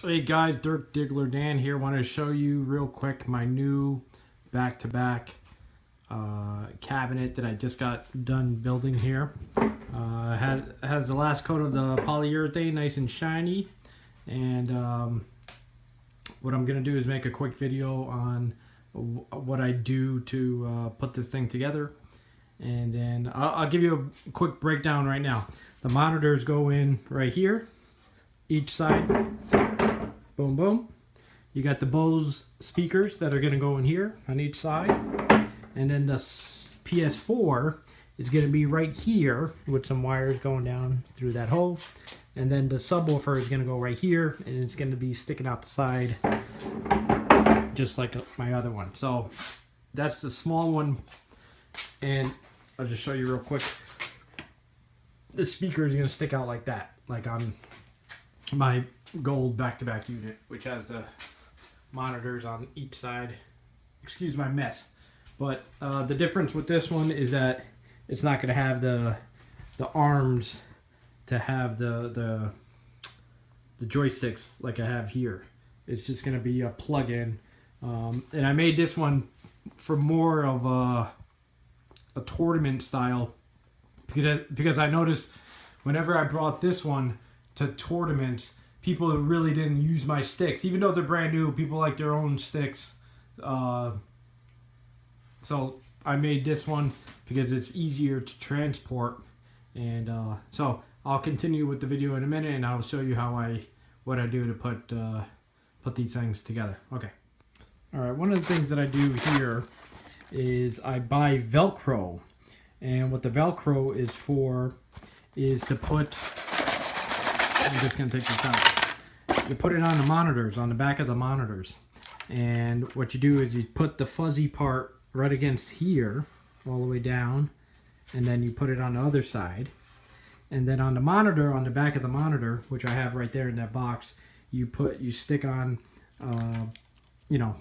Hey guys, DirkDigglerDan here. Want to show you real quick my new back-to-back cabinet that I just got done building here. Has the last coat of the polyurethane, nice and shiny. And what I'm going to do is make a quick video on what I do to put this thing together. And then I'll give you a quick breakdown right now. The monitors go in right here, each side. Boom, boom. You got the Bose speakers that are going to go in here on each side. And then the PS4 is going to be right here with some wires going down through that hole. And then the subwoofer is going to go right here, and it's going to be sticking out the side just like my other one. So that's the small one. And I'll just show you real quick. The speaker is going to stick out like that, like on my gold back-to-back unit, which has the monitors on each side. Excuse my mess. But the difference with this one is that it's not going to have the arms to have the joysticks like I have here. It's just going to be a plug-in. And I made this one for more of a tournament style because I noticed whenever I brought this one to tournaments, people really didn't use my sticks. Even though they're brand new, people like their own sticks. So I made this one because it's easier to transport. And so I'll continue with the video in a minute, and I'll show you what I do to put these things together. Okay. All right. One of the things that I do here is I buy Velcro, and what the Velcro is for is to put. I'm just going to take this out. You put it on the monitors, on the back of the monitors. And what you do is you put the fuzzy part right against here, all the way down. And then you put it on the other side. And then on the monitor, on the back of the monitor, which I have right there in that box, you stick on,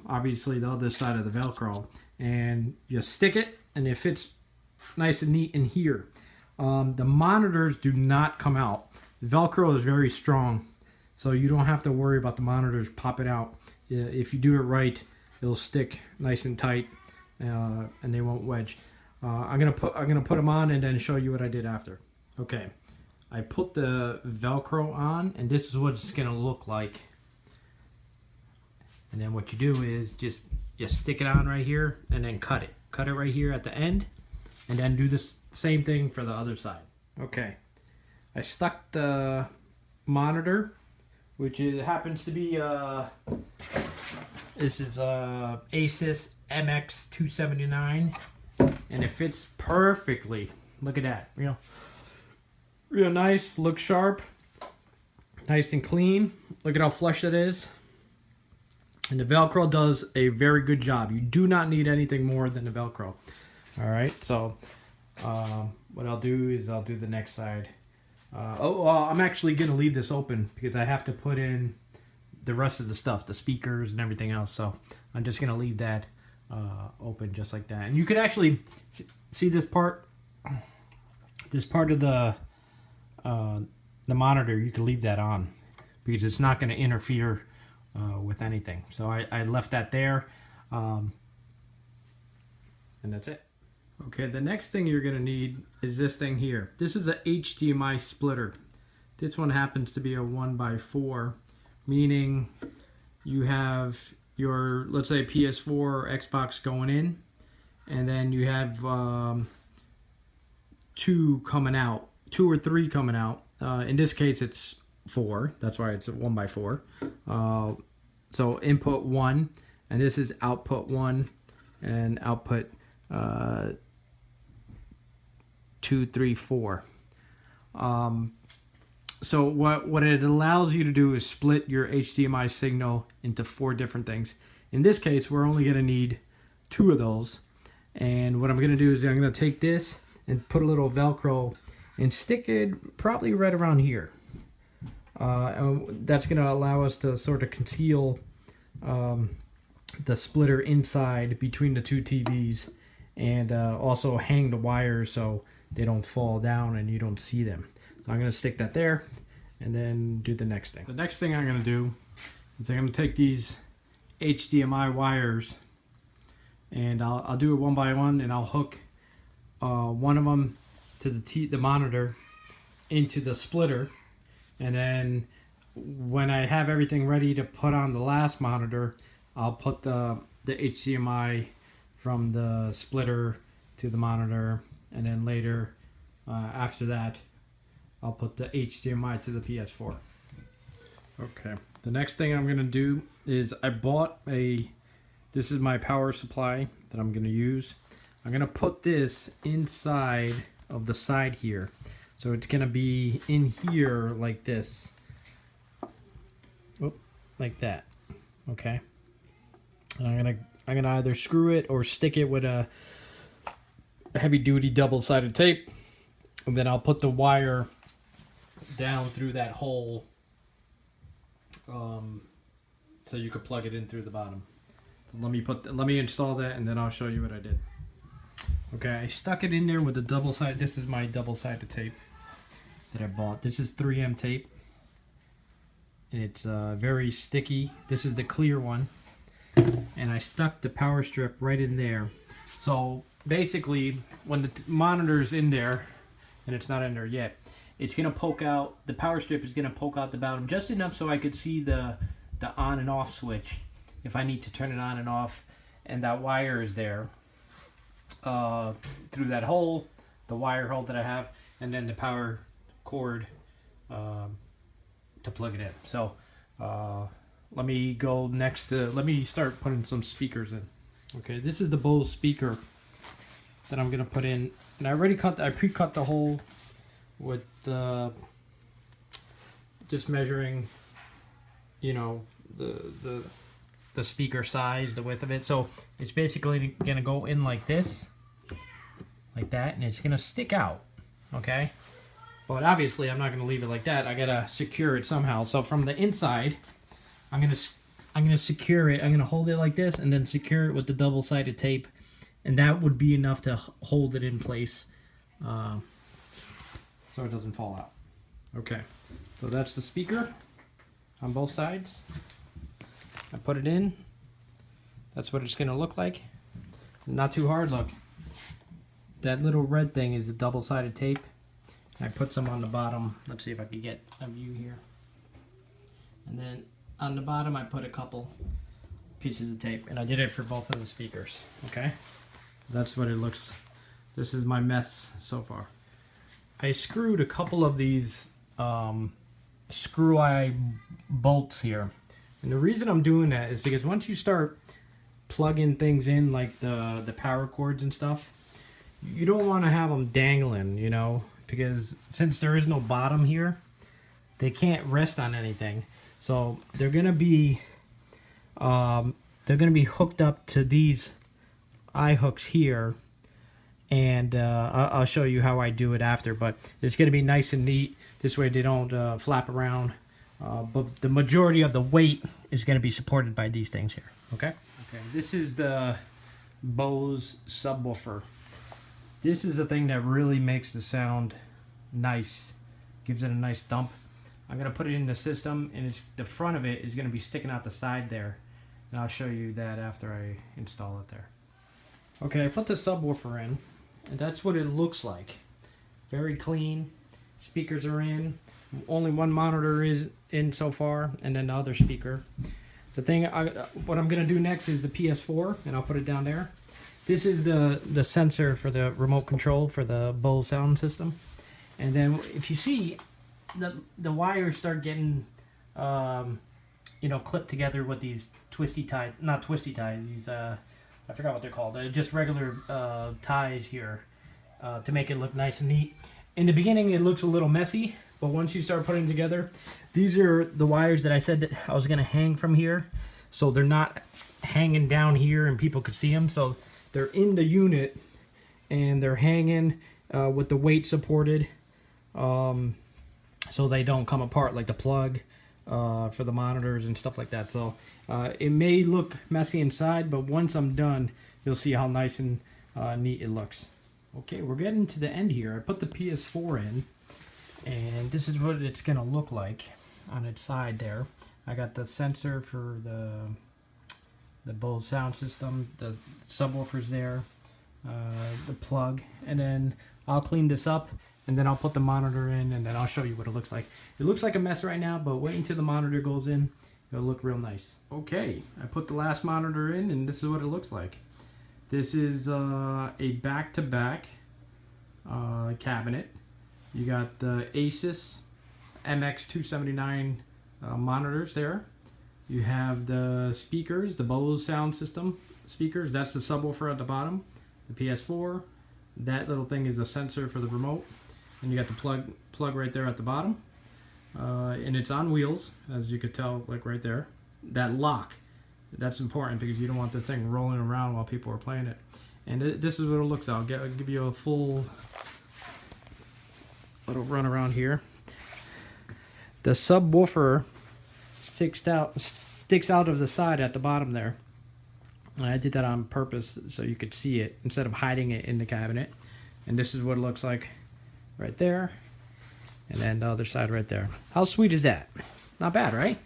obviously the other side of the Velcro. And you stick it, and it fits nice and neat in here. The monitors do not come out. Velcro is very strong, so you don't have to worry about the monitors popping out. If you do it right, it'll stick nice and tight, and they won't wedge. I'm gonna put them on and then show you what I did after. Okay, I put the Velcro on, and this is what it's gonna look like. And then what you do is just stick it on right here, and then cut it right here at the end, and then do the same thing for the other side. Okay. I stuck the monitor, which happens to be this is Asus MX279, and it fits perfectly. Look at that, real nice, looks sharp, nice and clean. Look at how flush that is. And the Velcro does a very good job. You do not need anything more than the Velcro. All right, so what I'll do is I'll do the next side. I'm actually going to leave this open because I have to put in the rest of the stuff, the speakers and everything else. So I'm just going to leave that open just like that. And you could actually see this part of the monitor. You can leave that on because it's not going to interfere with anything. So I left that there, and that's it. Okay, the next thing you're going to need is this thing here. This is a HDMI splitter. This one happens to be a 1x4, meaning you have your, let's say, PS4 or Xbox going in, and then you have two or three coming out. In this case, it's 4. That's why it's a 1x4. So input 1, and this is output 1, and output 2, 3, 4. So what it allows you to do is split your HDMI signal into 4 different things. In this case, we're only going to need 2 of those. And what I'm going to do is I'm going to take this and put a little Velcro and stick it probably right around here. And that's going to allow us to sort of conceal the splitter inside between the 2 TVs, and also hang the wires so they don't fall down and you don't see them. So I'm going to stick that there and then do the next thing. The next thing I'm going to do is I'm going to take these HDMI wires, and I'll do it one by one, and I'll hook one of them to the monitor into the splitter, and then when I have everything ready to put on the last monitor, I'll put the HDMI from the splitter to the monitor, and then later after that I'll put the HDMI to the PS4. Okay, the next thing I'm gonna do is I bought this is my power supply that I'm gonna use. I'm gonna put this inside of the side here, so it's gonna be in here like this. Oop, like that. Okay, and I'm gonna either screw it or stick it with a heavy duty double-sided tape, and then I'll put the wire down through that hole so you could plug it in through the bottom. So let me install that, and then I'll show you what I did. Okay, I stuck it in there with the double-sided. This is my double-sided tape that I bought. This is 3M tape, and it's very sticky. This is the clear one, and I stuck the power strip right in there. So basically, when the monitor's in there, and it's not in there yet, it's gonna poke out. The power strip is gonna poke out the bottom just enough so I could see the on and off switch if I need to turn it on and off, and that wire is there through that hole, the wire hole that I have, and then the power cord to plug it in. So let me go next to, let me start putting some speakers in. Okay, this is the Bose speaker that I'm gonna put in, and I pre-cut the hole with just measuring, you know, the speaker size, the width of it. So it's basically gonna go in like this, like that, and it's gonna stick out. Okay, but obviously I'm not gonna leave it like that. I gotta secure it somehow. So from the inside, I'm gonna secure it. I'm gonna hold it like this, and then secure it with the double-sided tape, and that would be enough to hold it in place, so it doesn't fall out. Okay, so that's the speaker on both sides. I put it in. That's what it's gonna look like. Not too hard. Look, that little red thing is a double-sided tape. I put some on the bottom. Let's see if I can get a view here. And then on the bottom I put a couple pieces of tape, and I did it for both of the speakers. Okay, that's what it looks. This is my mess so far. I screwed a couple of these screw-eye bolts here, and the reason I'm doing that is because once you start plugging things in, like the power cords and stuff, you don't want to have them dangling, you know, because since there is no bottom here, they can't rest on anything. So they're gonna be hooked up to these eye hooks here, and I'll show you how I do it after. But it's gonna be nice and neat. This way they don't flap around. But the majority of the weight is gonna be supported by these things here. Okay. Okay. This is the Bose subwoofer. This is the thing that really makes the sound nice, gives it a nice thump. I'm gonna put it in the system, and the front of it is gonna be sticking out the side there, and I'll show you that after I install it there. Okay, I put the subwoofer in, and that's what it looks like. Very clean. Speakers are in. Only one monitor is in so far, and then the other speaker. What I'm gonna do next is the PS4, and I'll put it down there. This is the sensor for the remote control for the Bose sound system. And then if you see, the wires start getting, you know, clipped together with these twisty ties, not twisty ties, these, I forgot what they're called, just regular ties here to make it look nice and neat. In the beginning it looks a little messy, but once you start putting together, these are the wires that I said that I was going to hang from here, so they're not hanging down here and people could see them. So they're in the unit, and they're hanging with the weight supported, so they don't come apart, like the plug for the monitors and stuff like that. So it may look messy inside, but once I'm done, you'll see how nice and neat it looks. Okay, we're getting to the end here. I put the PS4 in, and this is what it's gonna look like on its side there. I got the sensor for the Bose sound system, the subwoofers there, the plug, and then I'll clean this up, and then I'll put the monitor in, and then I'll show you what it looks like. It looks like a mess right now, but wait until the monitor goes in. It'll look real nice. Okay, I put the last monitor in, and this is what it looks like. This is a back-to-back cabinet. You got the Asus MX279 monitors there. You have the speakers, the Bose sound system speakers. That's the subwoofer at the bottom. The PS4. That little thing is a sensor for the remote. And you got the plug right there at the bottom. And it's on wheels, as you could tell, like right there. That lock, that's important because you don't want the thing rolling around while people are playing it. And this is what it looks like. I'll give you a full little run around here. The subwoofer sticks out of the side at the bottom there. And I did that on purpose so you could see it instead of hiding it in the cabinet. And this is what it looks like right there. And then the other side right there. How sweet is that? Not bad, right?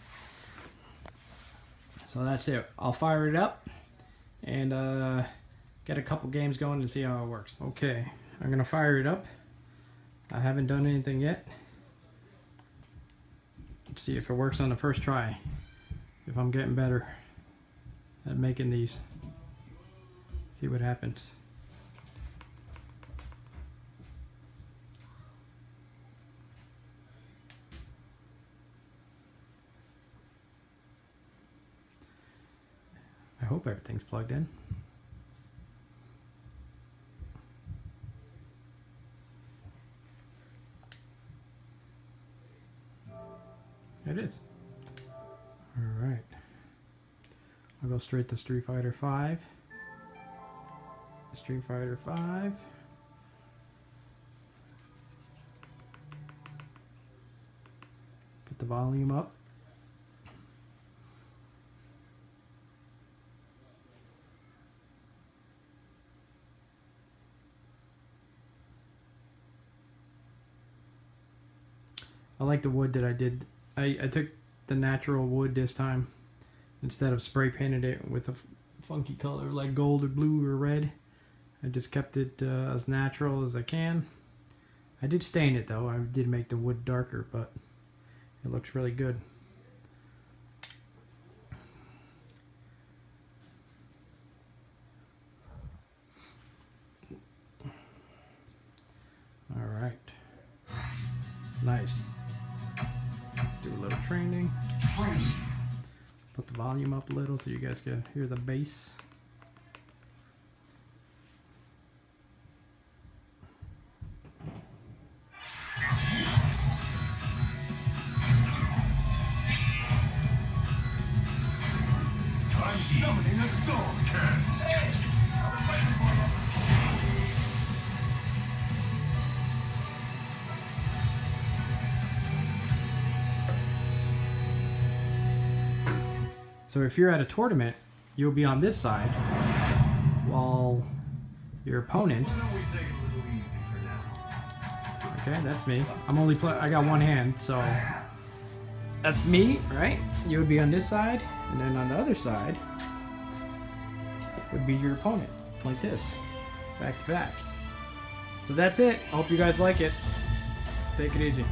So that's it. I'll fire it up and get a couple games going and see how it works. Okay, I'm gonna fire it up. I haven't done anything yet. Let's see if it works on the first try. If I'm getting better at making these. See what happens. I hope everything's plugged in. It is. All right. I'll go straight to Street Fighter 5. Street Fighter 5. Put the volume up. I like the wood that I did. I took the natural wood this time instead of spray painted it with a funky color like gold or blue or red. I just kept it as natural as I can. I did stain it though. I did make the wood darker, but it looks really good. All right. Nice. Do a little training. Put the volume up a little so you guys can hear the bass. I'm summoning a storm cat. So if you're at a tournament, you'll be on this side, while your opponent. Okay, that's me. I'm only I got one hand, so that's me, right? You would be on this side, and then on the other side would be your opponent, like this, back to back. So that's it. I hope you guys like it. Take it easy.